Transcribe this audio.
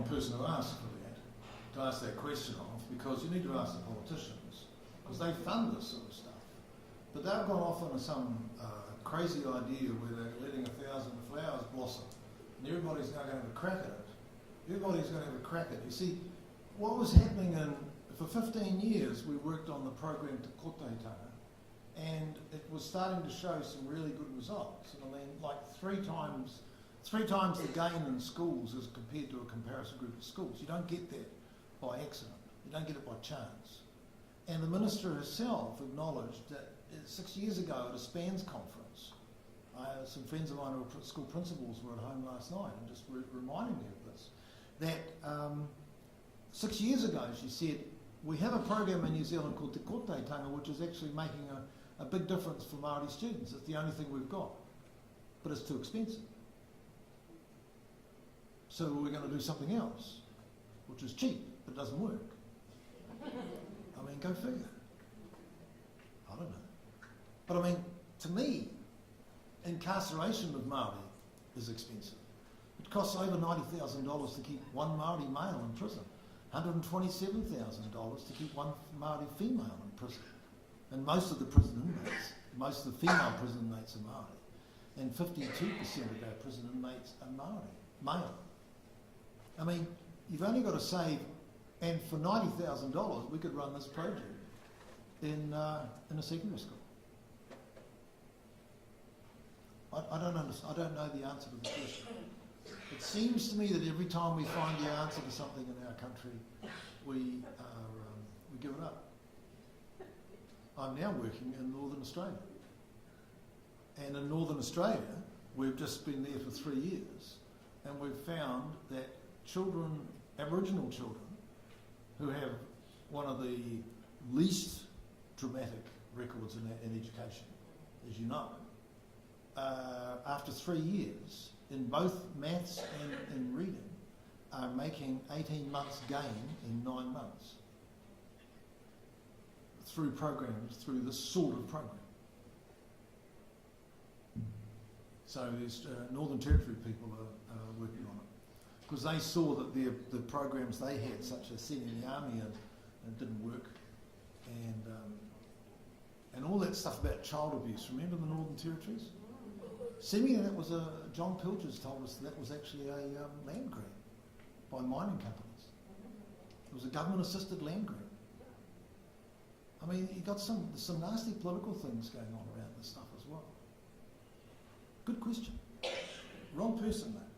wrong person to ask for that, to ask that question of, because you need to ask the politicians, because they fund this sort of stuff. But they've gone off on some crazy idea where they're letting 1,000 flowers blossom, and everybody's now going to have a crack at it. Everybody's going to have a crack at it. You see, what was happening for 15 years, we worked on the program Te Kotahitanga, and it was starting to show some really good results. And I mean, like three times the gain in schools as compared to a comparison group of schools. You don't get that by accident. You don't get it by chance. And the minister herself acknowledged that 6 years ago at a SPANS conference, some friends of mine who were school principals were at home last night and just reminding me of this, that 6 years ago she said, we have a program in New Zealand called Te Kotahitanga, which is actually making a big difference for Māori students. It's the only thing we've got, but it's too expensive. So we're going to do something else, which is cheap, but doesn't work. I mean, go figure. I don't know. But I mean, to me, incarceration of Māori is expensive. It costs over $90,000 to keep one Māori male in prison, $127,000 to keep one Māori female in prison. And most of the prison inmates, most of the female prison inmates are Māori, and 52% of our prison inmates are Māori, male. I mean, you've only got to save, and for $90,000 we could run this project in a secondary school. I don't understand. I don't know the answer to the question. It seems to me that every time we find the answer to something in our country, we give it up. I'm now working in Northern Australia. And in Northern Australia, we've just been there for 3 years, and we've found that children, Aboriginal children, who have one of the least dramatic records in education, as you know, after 3 years, in both maths and in reading, are making 18 months gain in 9 months through programs, through this sort of program. So there's Northern Territory people are working on it, because they saw that the programs they had, such as sending the army in, and it didn't work, and all that stuff about child abuse. Remember the Northern Territories? Seemingly that was John Pilcher's told us that was actually a land grab by mining companies. It was a government-assisted land grab. I mean, you got some nasty political things going on around this stuff as well. Good question. Wrong person though.